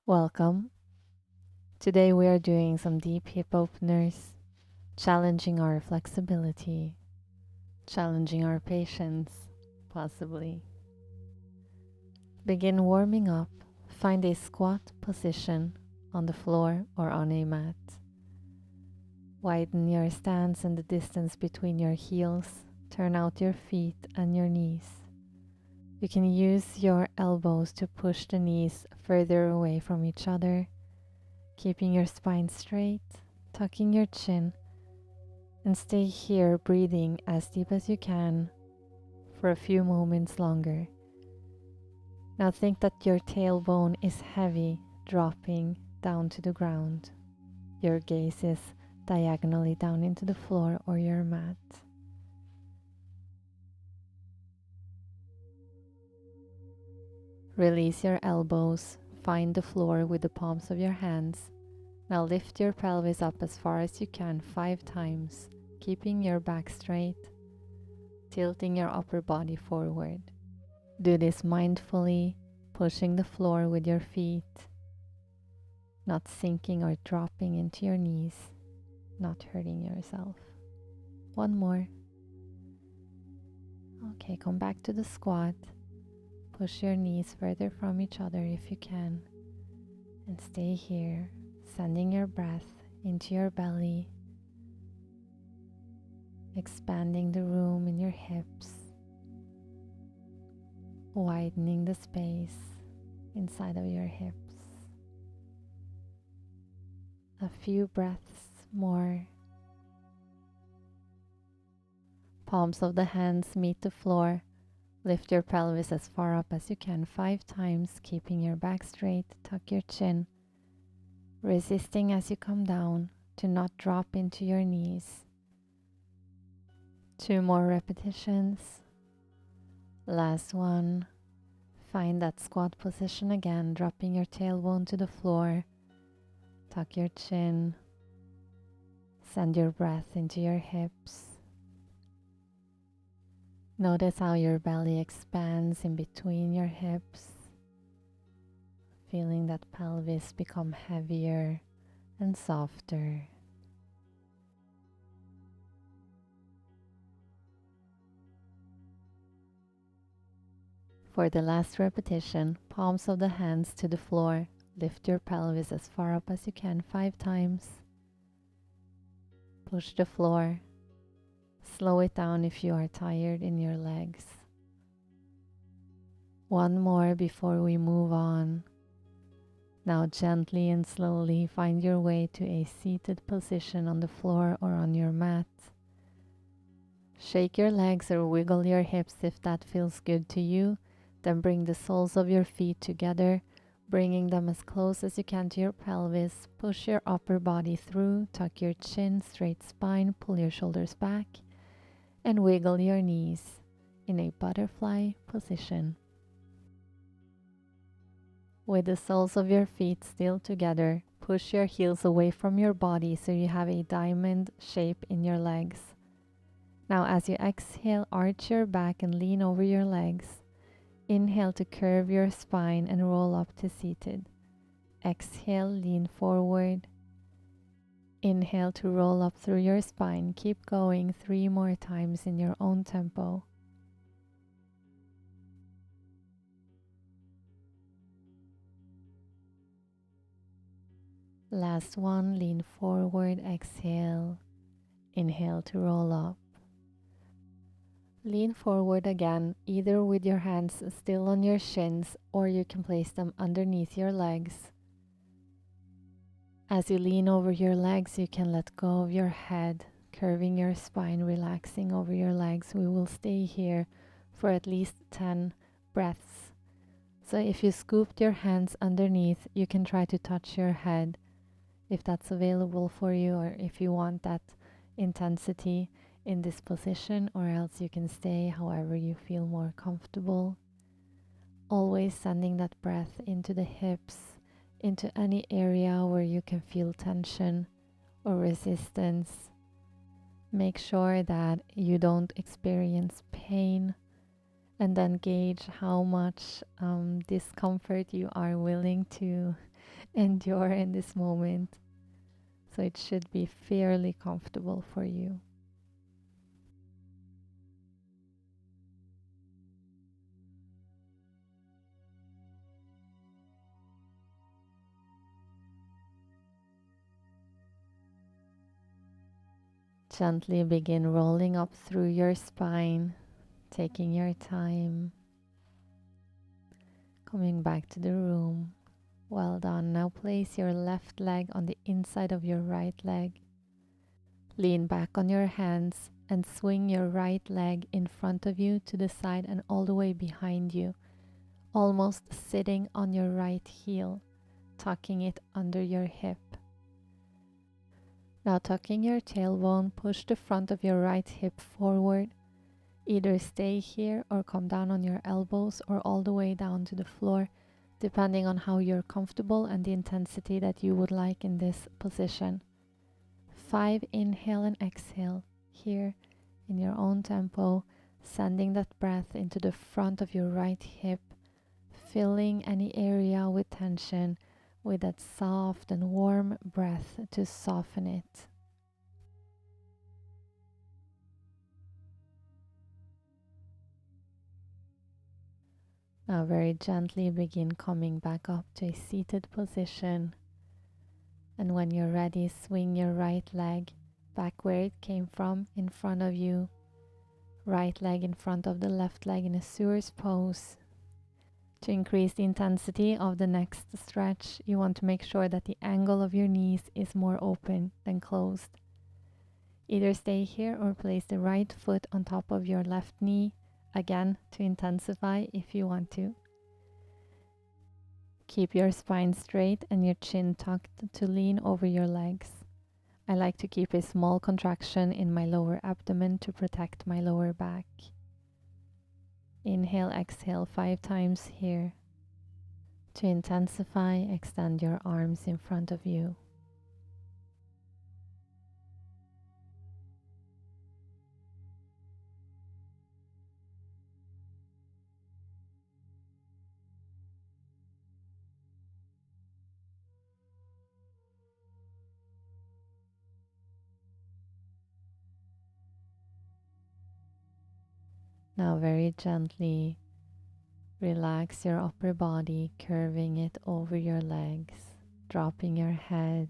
Welcome. Today we are doing some deep hip openers, challenging our flexibility, challenging our patience, possibly. Begin warming up. Find a squat position on the floor or on a mat. Widen your stance and the distance between your heels. Turn out your feet and your knees. You can use your elbows to push the knees further away from each other, keeping your spine straight, tucking your chin, and stay here breathing as deep as you can for a few moments longer. Now think that your tailbone is heavy, dropping down to the ground. Your gaze is diagonally down into the floor or your mat. Release your elbows, find the floor with the palms of your hands. Now lift your pelvis up as far as you can 5 times, keeping your back straight, tilting your upper body forward. Do this mindfully, pushing the floor with your feet, not sinking or dropping into your knees, not hurting yourself. One more. Okay, come back to the squat. Push your knees further from each other if you can, and stay here, sending your breath into your belly, expanding the room in your hips, widening the space inside of your hips. A few breaths more. Palms of the hands meet the floor. Lift your pelvis as far up as you can 5 times, keeping your back straight. Tuck your chin, resisting as you come down to not drop into your knees. 2 more repetitions. Last one. Find that squat position again, dropping your tailbone to the floor. Tuck your chin. Send your breath into your hips. Notice how your belly expands in between your hips, feeling that pelvis become heavier and softer. For the last repetition, palms of the hands to the floor. Lift your pelvis as far up as you can 5 times. Push the floor. Slow it down if you are tired in your legs. One more before we move on. Now gently and slowly find your way to a seated position on the floor or on your mat. Shake your legs or wiggle your hips if that feels good to you. Then bring the soles of your feet together, bringing them as close as you can to your pelvis. Push your upper body through, tuck your chin, straight spine, pull your shoulders back, and wiggle your knees in a butterfly position. With the soles of your feet still together, push your heels away from your body so you have a diamond shape in your legs. Now as you exhale, arch your back and lean over your legs. Inhale to curve your spine and roll up to seated. Exhale, lean forward. Inhale to roll up through your spine. Keep going 3 more times in your own tempo. Last one, lean forward, exhale. Inhale to roll up. Lean forward again, either with your hands still on your shins or you can place them underneath your legs. As you lean over your legs, you can let go of your head, curving your spine, relaxing over your legs. We will stay here for at least 10 breaths. So if you scooped your hands underneath, you can try to touch your head if that's available for you, or if you want that intensity in this position, or else you can stay however you feel more comfortable. Always sending that breath into the hips, into any area where you can feel tension or resistance. Make sure that you don't experience pain, and then gauge how much discomfort you are willing to endure in this moment. So it should be fairly comfortable for you. Gently begin rolling up through your spine, taking your time, coming back to the room. Well done. Now place your left leg on the inside of your right leg. Lean back on your hands and swing your right leg in front of you to the side and all the way behind you, almost sitting on your right heel, tucking it under your hip. Now tucking your tailbone, push the front of your right hip forward. Either stay here or come down on your elbows or all the way down to the floor, depending on how you're comfortable and the intensity that you would like in this position. 5 inhale and exhale here in your own tempo, sending that breath into the front of your right hip, filling any area with tension with that soft and warm breath to soften it. Now very gently begin coming back up to a seated position. And when you're ready, swing your right leg back where it came from in front of you. Right leg in front of the left leg in a Sewer's pose. To increase the intensity of the next stretch, you want to make sure that the angle of your knees is more open than closed. Either stay here or place the right foot on top of your left knee, again to intensify if you want to. Keep your spine straight and your chin tucked to lean over your legs. I like to keep a small contraction in my lower abdomen to protect my lower back. Inhale, exhale 5 times here. To intensify, extend your arms in front of you. Now very gently relax your upper body, curving it over your legs, dropping your head,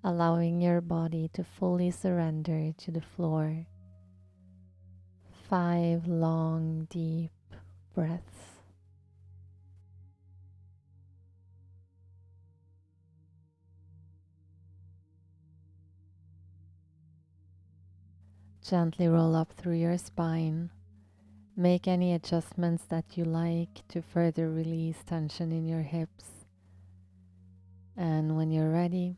allowing your body to fully surrender to the floor. 5 long, deep breaths. Gently roll up through your spine. Make any adjustments that you like to further release tension in your hips. And when you're ready,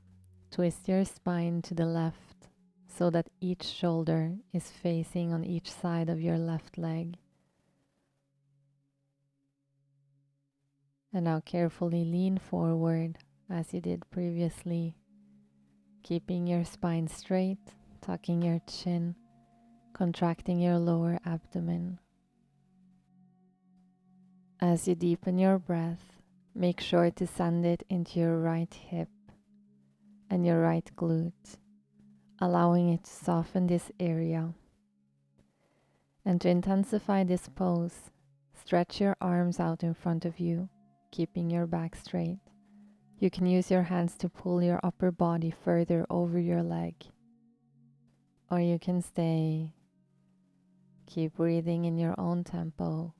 twist your spine to the left so that each shoulder is facing on each side of your left leg. And now carefully lean forward as you did previously, keeping your spine straight, tucking your chin, contracting your lower abdomen. As you deepen your breath, make sure to send it into your right hip and your right glute, allowing it to soften this area. And to intensify this pose, stretch your arms out in front of you, keeping your back straight. You can use your hands to pull your upper body further over your leg. Or you can stay. Keep breathing in your own tempo.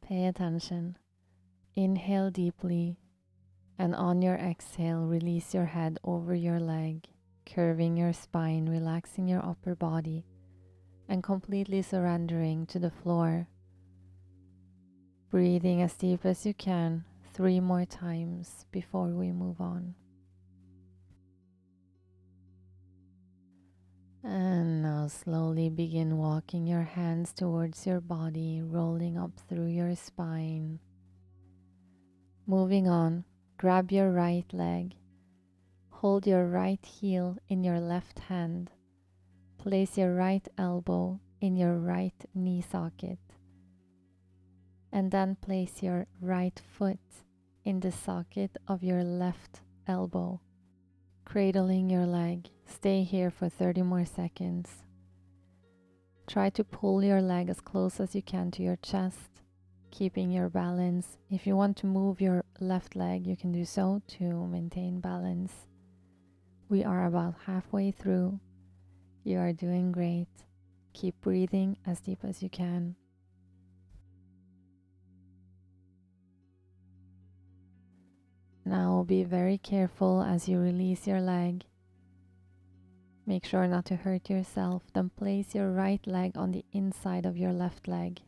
Pay attention. Inhale deeply, and on your exhale, release your head over your leg, curving your spine, relaxing your upper body, and completely surrendering to the floor. Breathing as deep as you can, 3 more times before we move on. And now slowly begin walking your hands towards your body, rolling up through your spine. Moving on, grab your right leg Hold your right heel in your left hand. Place your right elbow in your right knee socket. And then place your right foot in the socket of your left elbow. Cradling your leg. Stay here for 30 more seconds. Try to pull your leg as close as you can to your chest, keeping your balance. If you want to move your left leg, you can do so to maintain balance. We are about halfway through. You are doing great. Keep breathing as deep as you can. Now be very careful as you release your leg. Make sure not to hurt yourself. Then place your right leg on the inside of your left leg.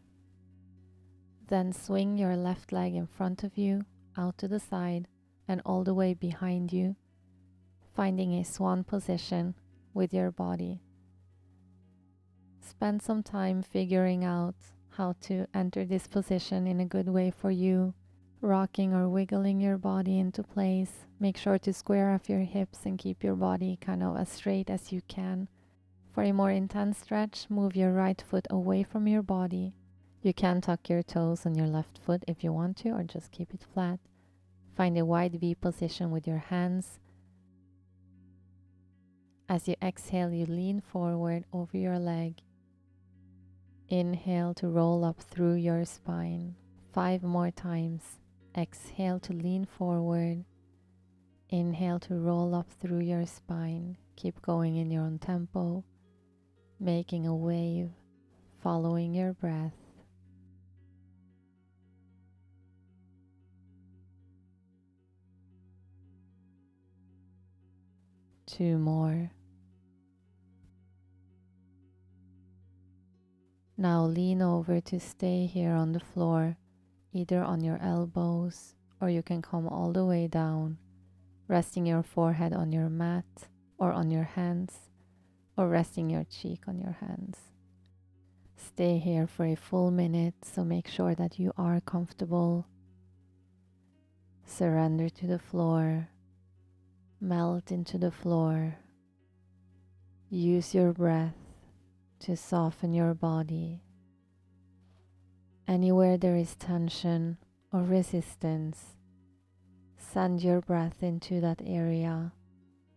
Then swing your left leg in front of you, out to the side, and all the way behind you, finding a swan position with your body. Spend some time figuring out how to enter this position in a good way for you, rocking or wiggling your body into place. Make sure to square off your hips and keep your body kind of as straight as you can. For a more intense stretch, move your right foot away from your body. You can tuck your toes on your left foot if you want to, or just keep it flat. Find a wide V position with your hands. As you exhale, you lean forward over your leg. Inhale to roll up through your spine. 5 more times. Exhale to lean forward. Inhale to roll up through your spine. Keep going in your own tempo, making a wave, following your breath. 2 more. Now lean over to stay here on the floor, either on your elbows, or you can come all the way down, resting your forehead on your mat or on your hands, or resting your cheek on your hands. Stay here for a full minute, so make sure that you are comfortable. Surrender to the floor. Melt into the floor. Use your breath to soften your body. Anywhere there is tension or resistance, send your breath into that area.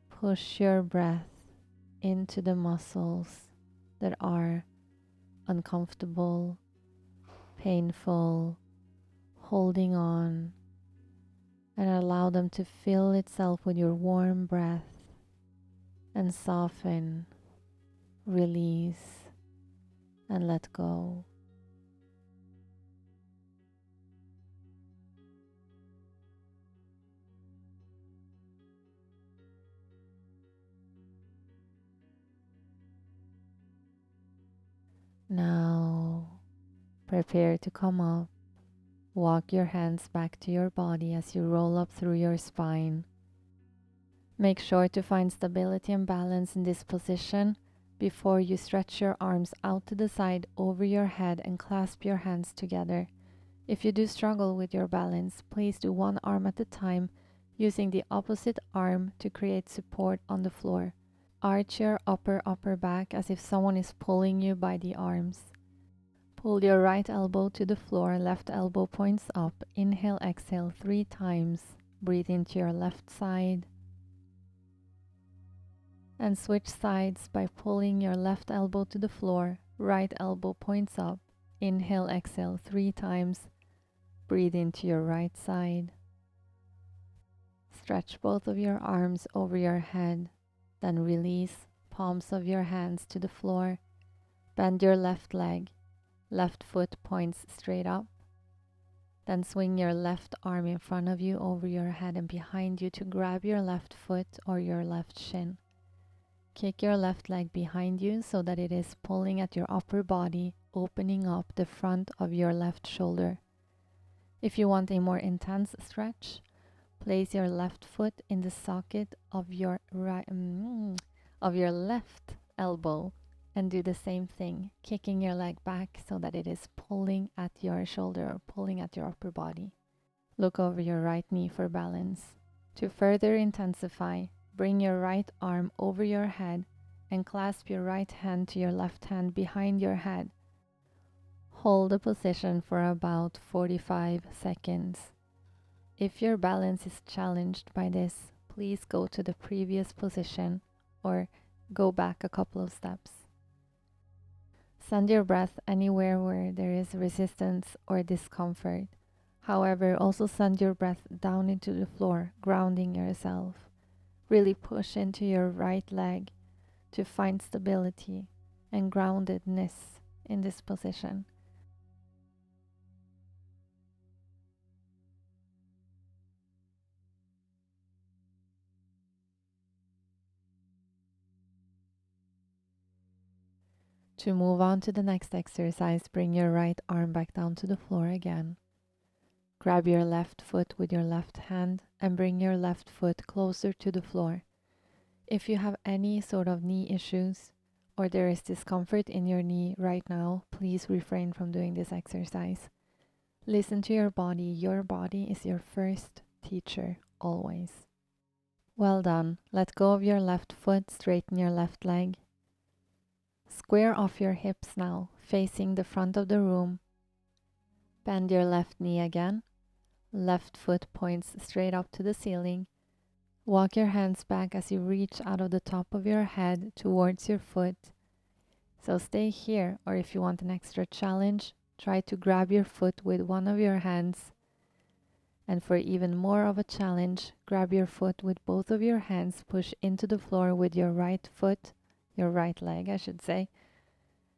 Push your breath into the muscles that are uncomfortable, painful, holding on, and allow them to fill itself with your warm breath and soften, release, and let go. Now, prepare to come up. Walk your hands back to your body as you roll up through your spine. Make sure to find stability and balance in this position before you stretch your arms out to the side over your head and clasp your hands together. If you do struggle with your balance, please do one arm at a time, using the opposite arm to create support on the floor. Arch your upper back as if someone is pulling you by the arms. Pull your right elbow to the floor, left elbow points up. Inhale, exhale 3 times. Breathe into your left side. And switch sides by pulling your left elbow to the floor, right elbow points up. Inhale, exhale 3 times. Breathe into your right side. Stretch both of your arms over your head. Then release palms of your hands to the floor. Bend your left leg. Left foot points straight up. Then swing your left arm in front of you over your head and behind you to grab your left foot or your left shin. Kick your left leg behind you so that it is pulling at your upper body, opening up the front of your left shoulder. If you want a more intense stretch, place your left foot in the socket of your left elbow and do the same thing, kicking your leg back so that it is pulling at your shoulder or pulling at your upper body. Look over your right knee for balance. To further intensify, bring your right arm over your head and clasp your right hand to your left hand behind your head. Hold the position for about 45 seconds. If your balance is challenged by this, please go to the previous position or go back a couple of steps. Send your breath anywhere where there is resistance or discomfort. However, also send your breath down into the floor, grounding yourself. Really push into your right leg to find stability and groundedness in this position. To move on to the next exercise, bring your right arm back down to the floor again. Grab your left foot with your left hand and bring your left foot closer to the floor. If you have any sort of knee issues or there is discomfort in your knee right now, please refrain from doing this exercise. Listen to your body. Your body is your first teacher, always. Well done. Let go of your left foot, straighten your left leg. Square off your hips now, facing the front of the room. Bend your left knee again. Left foot points straight up to the ceiling. Walk your hands back as you reach out of the top of your head towards your foot. So stay here, or if you want an extra challenge, try to grab your foot with one of your hands. And for even more of a challenge, grab your foot with both of your hands, push into the floor with your right foot, your right leg, I should say.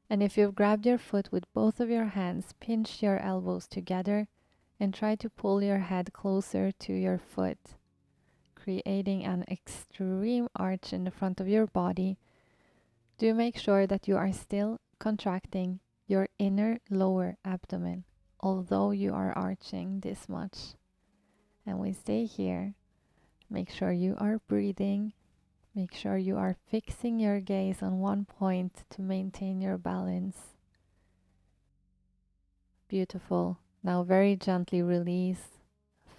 And if you've grabbed your foot with both of your hands, pinch your elbows together and try to pull your head closer to your foot, creating an extreme arch in the front of your body. Do make sure that you are still contracting your inner lower abdomen, although you are arching this much. And we stay here. Make sure you are breathing. Make sure you are fixing your gaze on one point to maintain your balance. Beautiful. Now very gently release.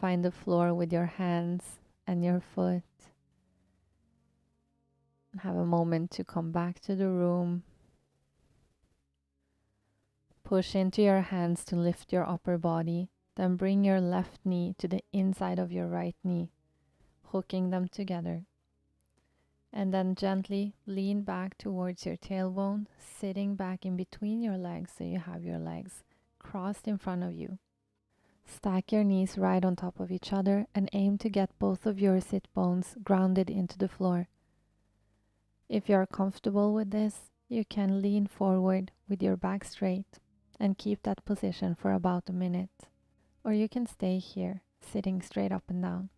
Find the floor with your hands and your foot. Have a moment to come back to the room. Push into your hands to lift your upper body. Then bring your left knee to the inside of your right knee, hooking them together. And then gently lean back towards your tailbone, sitting back in between your legs so you have your legs crossed in front of you. Stack your knees right on top of each other and aim to get both of your sit bones grounded into the floor. If you are comfortable with this, you can lean forward with your back straight and keep that position for about a minute. Or you can stay here, sitting straight up and down.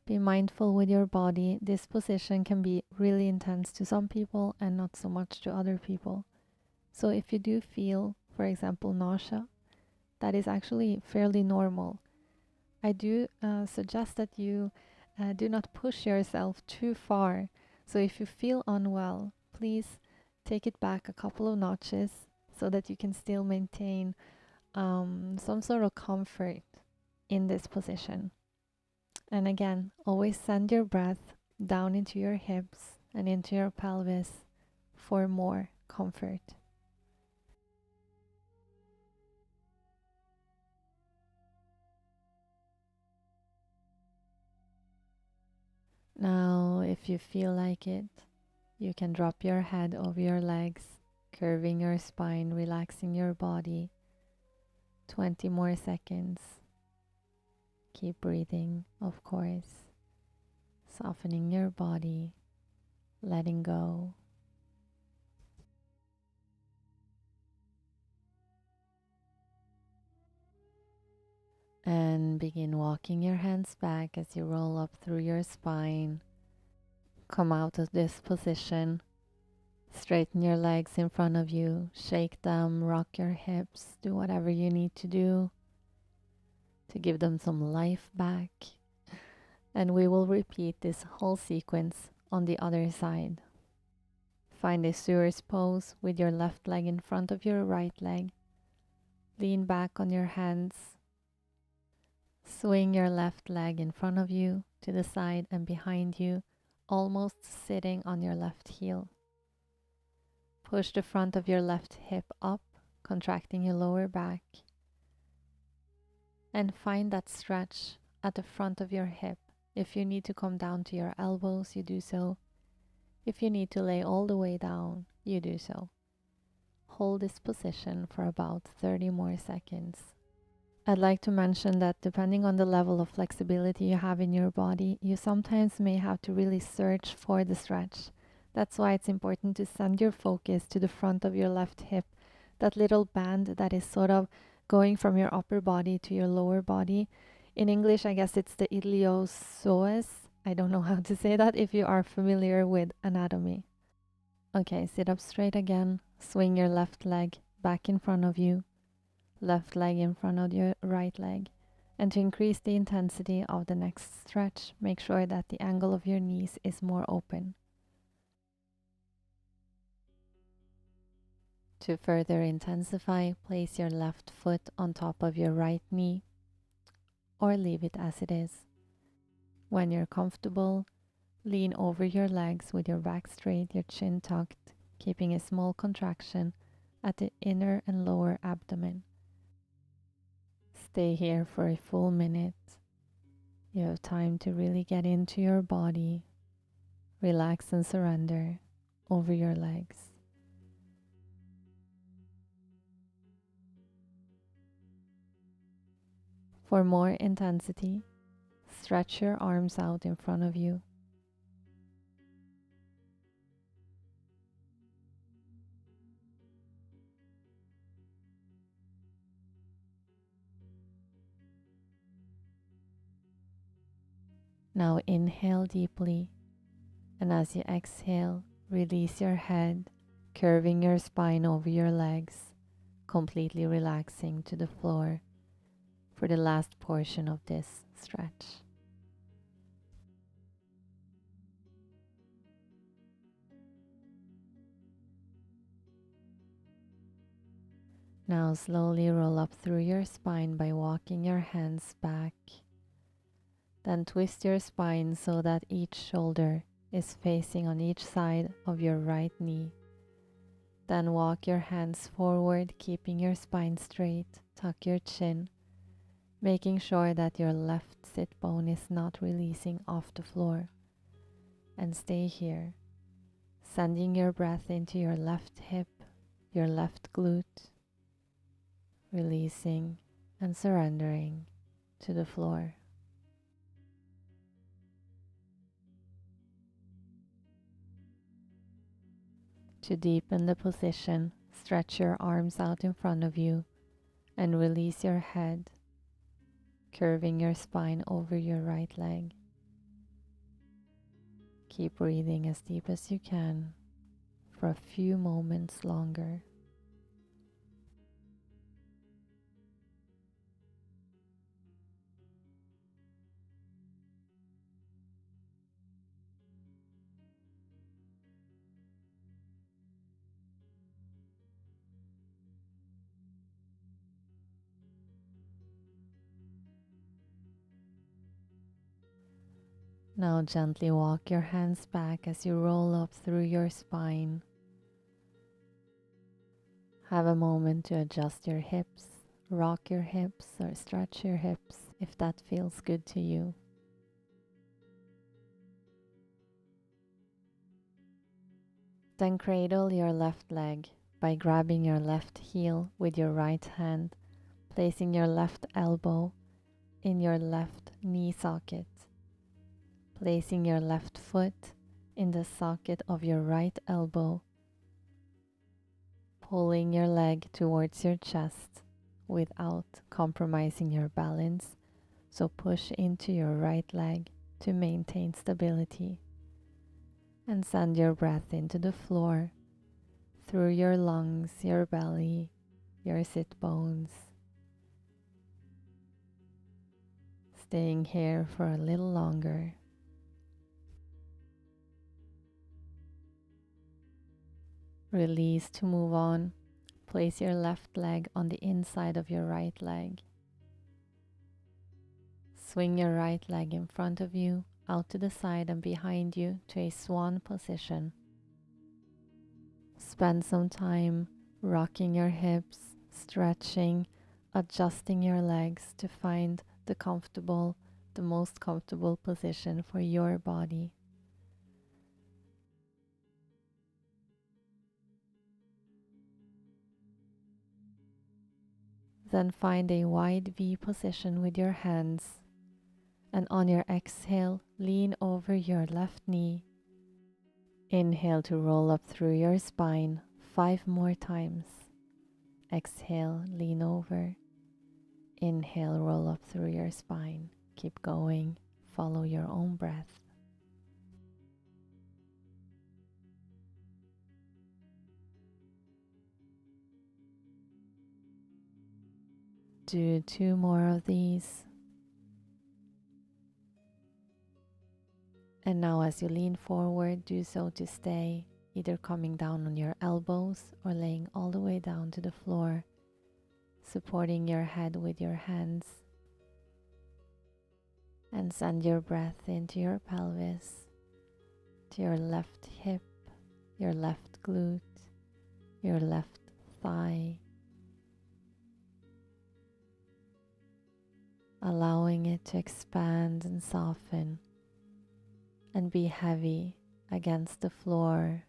Be mindful with your body. This position can be really intense to some people and not so much to other people. So if you do feel, for example, nausea, that is actually fairly normal. I do suggest that you do not push yourself too far. So if you feel unwell, please take it back a couple of notches so that you can still maintain some sort of comfort in this position. And again, always send your breath down into your hips and into your pelvis for more comfort. Now, if you feel like it, you can drop your head over your legs, curving your spine, relaxing your body. 20 more seconds. Keep breathing, of course. Softening your body, letting go. And begin walking your hands back as you roll up through your spine. Come out of this position. Straighten your legs in front of you. Shake them, rock your hips. Do whatever you need to do to give them some life back. And we will repeat this whole sequence on the other side. Find a Sewer's pose with your left leg in front of your right leg. Lean back on your hands. Swing your left leg in front of you to the side and behind you, almost sitting on your left heel. Push the front of your left hip up, contracting your lower back. And find that stretch at the front of your hip. If you need to come down to your elbows, you do so. If you need to lay all the way down, you do so. Hold this position for about 30 more seconds. I'd like to mention that depending on the level of flexibility you have in your body, you sometimes may have to really search for the stretch. That's why it's important to send your focus to the front of your left hip, that little band that is sort of going from your upper body to your lower body. In English, I guess it's the iliopsoas. I don't know how to say that if you are familiar with anatomy. Okay, sit up straight again. Swing your left leg back in front of you. Left leg in front of your right leg. And to increase the intensity of the next stretch, make sure that the angle of your knees is more open. To further intensify, place your left foot on top of your right knee or leave it as it is. When you're comfortable, lean over your legs with your back straight, your chin tucked, keeping a small contraction at the inner and lower abdomen. Stay here for a full minute. You have time to really get into your body, relax and surrender over your legs. For more intensity, stretch your arms out in front of you. Now inhale deeply, and as you exhale, release your head, curving your spine over your legs, completely relaxing to the floor for the last portion of this stretch. Now slowly roll up through your spine by walking your hands back. Then twist your spine so that each shoulder is facing on each side of your right knee. Then walk your hands forward, keeping your spine straight. Tuck your chin, making sure that your left sit bone is not releasing off the floor. And stay here, sending your breath into your left hip, your left glute, releasing and surrendering to the floor. To deepen the position, stretch your arms out in front of you and release your head, curving your spine over your right leg. Keep breathing as deep as you can for a few moments longer. Now gently walk your hands back as you roll up through your spine. Have a moment to adjust your hips, rock your hips or stretch your hips if that feels good to you. Then cradle your left leg by grabbing your left heel with your right hand, placing your left elbow in your left knee socket, placing your left foot in the socket of your right elbow, pulling your leg towards your chest without compromising your balance, so push into your right leg to maintain stability. And send your breath into the floor, through your lungs, your belly, your sit bones. Staying here for a little longer. Release to move on. Place your left leg on the inside of your right leg. Swing your right leg in front of you out to the side and behind you to a swan position. Spend some time rocking your hips, stretching, adjusting your legs to find the most comfortable position for your body. Then find a wide V position with your hands, and on your exhale, lean over your left knee. Inhale to roll up through your spine 5 more times. Exhale, lean over. Inhale, roll up through your spine. Keep going. Follow your own breath. Do 2 more of these. And now as you lean forward, do so to stay either coming down on your elbows or laying all the way down to the floor, supporting your head with your hands. And send your breath into your pelvis, to your left hip, your left glute, your left thigh, allowing it to expand and soften and be heavy against the floor,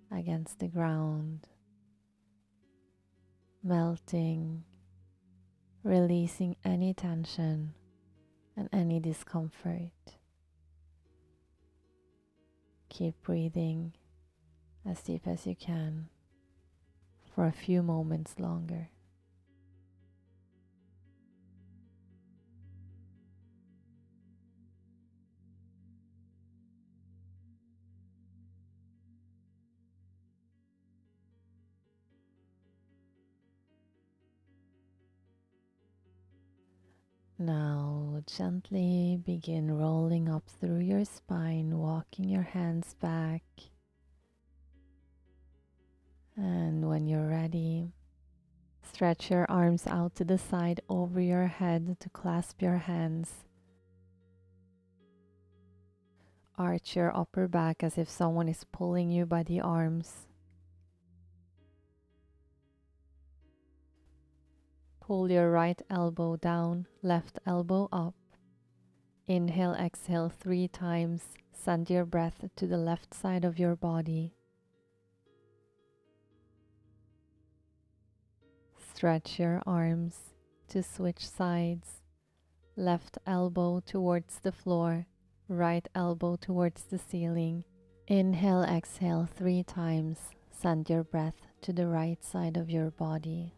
against the ground, melting, releasing any tension and any discomfort. Keep breathing as deep as you can for a few moments longer. Now gently begin rolling up through your spine, walking your hands back. And when you're ready, stretch your arms out to the side over your head to clasp your hands. Arch your upper back as if someone is pulling you by the arms. Pull your right elbow down, left elbow up. Inhale, exhale 3 times. Send your breath to the left side of your body. Stretch your arms to switch sides. Left elbow towards the floor, right elbow towards the ceiling. Inhale, exhale 3 times. Send your breath to the right side of your body.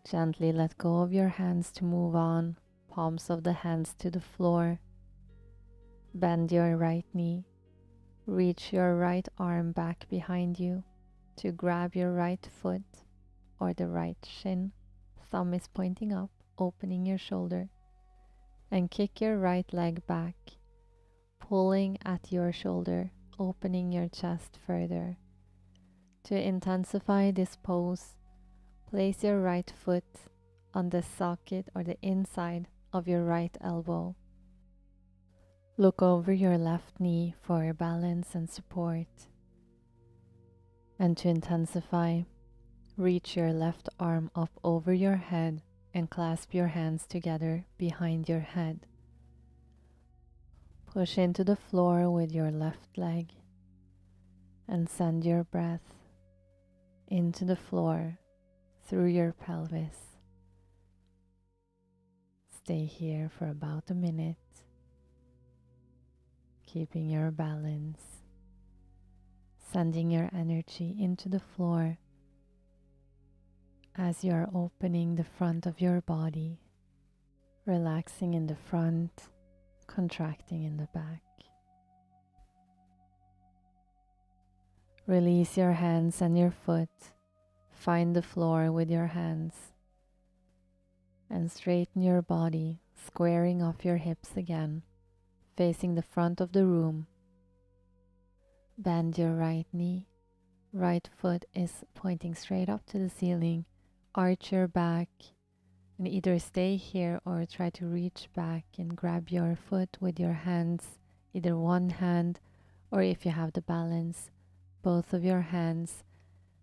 Gently let go of your hands to move on, palms of the hands to the floor. Bend your right knee. Reach your right arm back behind you to grab your right foot or the right shin. Thumb is pointing up, opening your shoulder. And kick your right leg back, pulling at your shoulder, opening your chest further. To intensify this pose, place your right foot on the socket or the inside of your right elbow. Look over your left knee for balance and support. And to intensify, reach your left arm up over your head and clasp your hands together behind your head. Push into the floor with your left leg and send your breath into the floor through your pelvis. Stay here for about a minute, keeping your balance, sending your energy into the floor as you are opening the front of your body, relaxing in the front, contracting in the back. Release your hands and your foot. Find the floor with your hands and straighten your body, squaring off your hips again, facing the front of the room. Bend your right knee. Right foot is pointing straight up to the ceiling. Arch your back And either stay here or try to reach back and grab your foot with your hands, either one hand, or if you have the balance, both of your hands,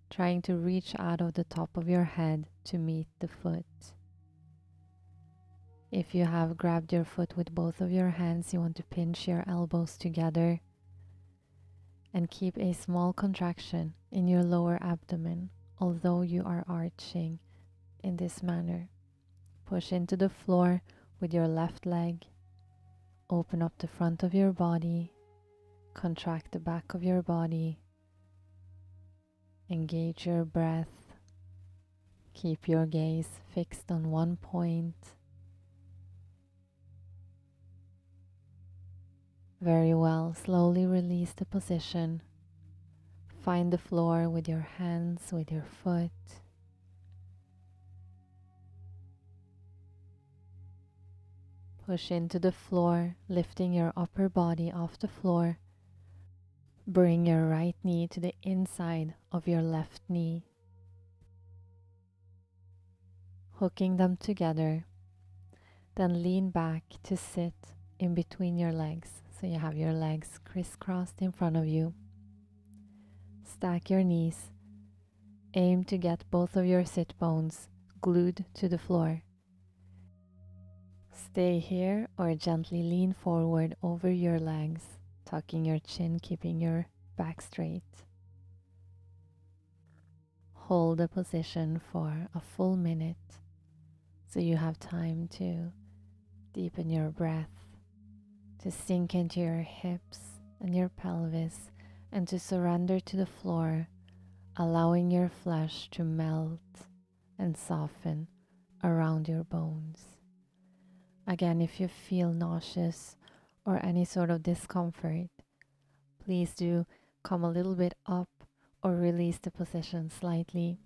trying to reach out of the top of your head to meet the foot. If you have grabbed your foot with both of your hands, you want to pinch your elbows together and keep a small contraction in your lower abdomen, although you are arching in this manner. Push into the floor with your left leg. Open up the front of your body. Contract the back of your body. Engage your breath. Keep your gaze fixed on one point. Very well. Slowly release the position. Find the floor with your hands, with your foot. Push into the floor, lifting your upper body off the floor. Bring your right knee to the inside of your left knee. Hooking them together. Then lean back to sit in between your legs. So you have your legs crisscrossed in front of you. Stack your knees. Aim to get both of your sit bones glued to the floor. Stay here or gently lean forward over your legs, tucking your chin, keeping your back straight. Hold the position for a full minute so you have time to deepen your breath, to sink into your hips and your pelvis, and to surrender to the floor, allowing your flesh to melt and soften around your bones. Again, if you feel nauseous or any sort of discomfort, please do come a little bit up or release the position slightly.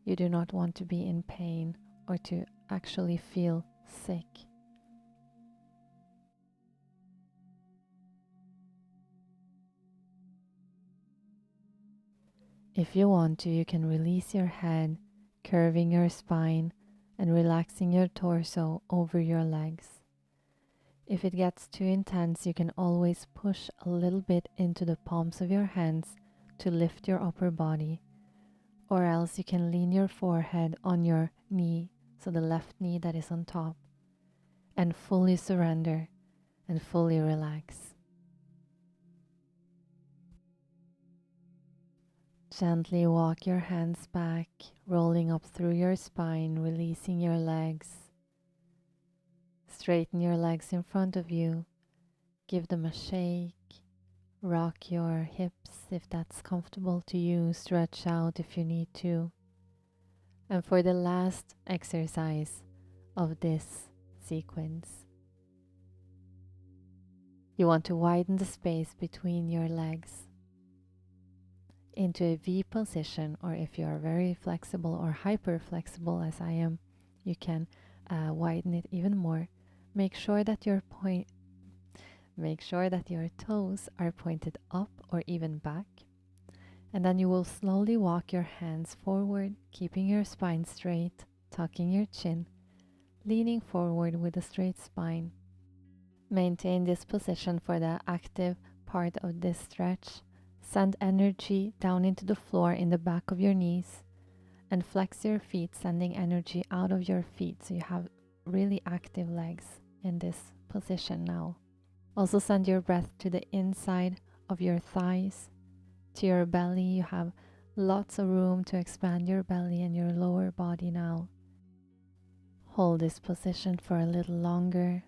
You do not want to be in pain or to actually feel sick. If you want to, you can release your head, curving your spine and relaxing your torso over your legs. If it gets too intense, you can always push a little bit into the palms of your hands to lift your upper body, or else you can lean your forehead on your knee, so the left knee that is on top, and fully surrender and fully relax. Gently walk your hands back, rolling up through your spine, releasing your legs. Straighten your legs in front of you. Give them a shake. Rock your hips if that's comfortable to you. Stretch out if you need to. And for the last exercise of this sequence, you want to widen the space between your legs into a V position, or if you are very flexible or hyper flexible as I am, you can widen it even more. Make sure that your toes are pointed up or even back, and then you will slowly walk your hands forward, keeping your spine straight, tucking your chin, leaning forward with a straight spine. Maintain this position for the active part of this stretch. Send energy down into the floor in the back of your knees and flex your feet, sending energy out of your feet so you have really active legs in this position now. Also send your breath to the inside of your thighs, to your belly. You have lots of room to expand your belly and your lower body now. Hold this position for a little longer.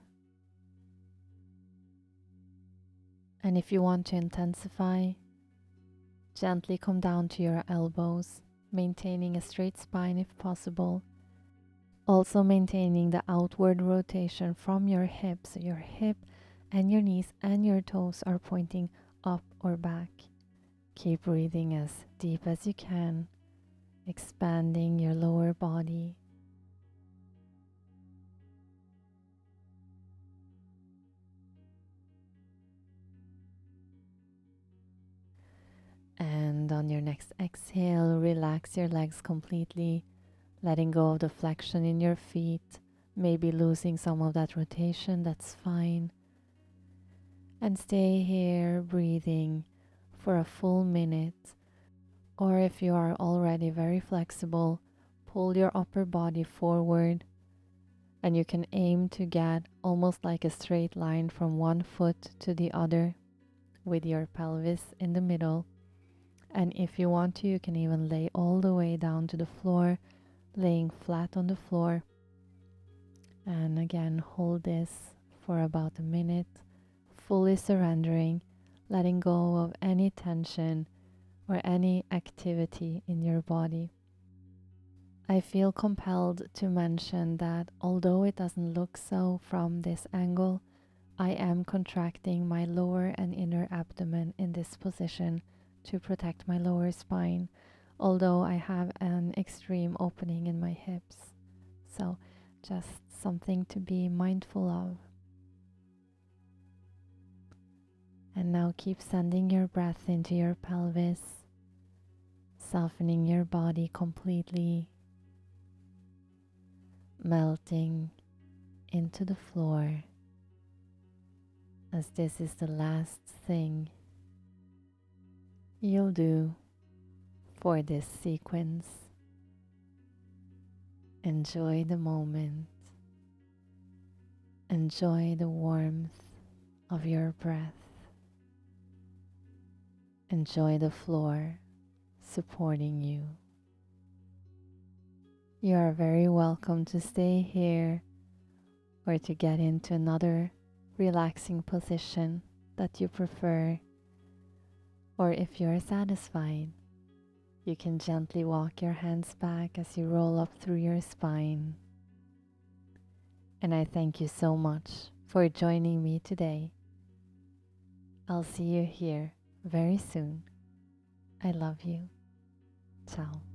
And if you want to intensify, gently come down to your elbows, maintaining a straight spine if possible. Also maintaining the outward rotation from your hips. So your hip and your knees and your toes are pointing up or back. Keep breathing as deep as you can, expanding your lower body. And on your next exhale, relax your legs completely, letting go of the flexion in your feet, maybe losing some of that rotation, that's fine. And stay here breathing for a full minute. Or if you are already very flexible, pull your upper body forward and you can aim to get almost like a straight line from one foot to the other with your pelvis in the middle. And if you want to, you can even lay all the way down to the floor, laying flat on the floor. And again, hold this for about a minute, fully surrendering, letting go of any tension or any activity in your body. I feel compelled to mention that although it doesn't look so from this angle, I am contracting my lower and inner abdomen in this position to protect my lower spine, although I have an extreme opening in my hips. So just something to be mindful of. And now keep sending your breath into your pelvis, softening your body completely, melting into the floor, as this is the last thing you'll do for this sequence. Enjoy the moment. Enjoy the warmth of your breath. Enjoy the floor supporting you. You are very welcome to stay here or to get into another relaxing position that you prefer. Or if you're satisfied, you can gently walk your hands back as you roll up through your spine. And I thank you so much for joining me today. I'll see you here very soon. I love you. Ciao.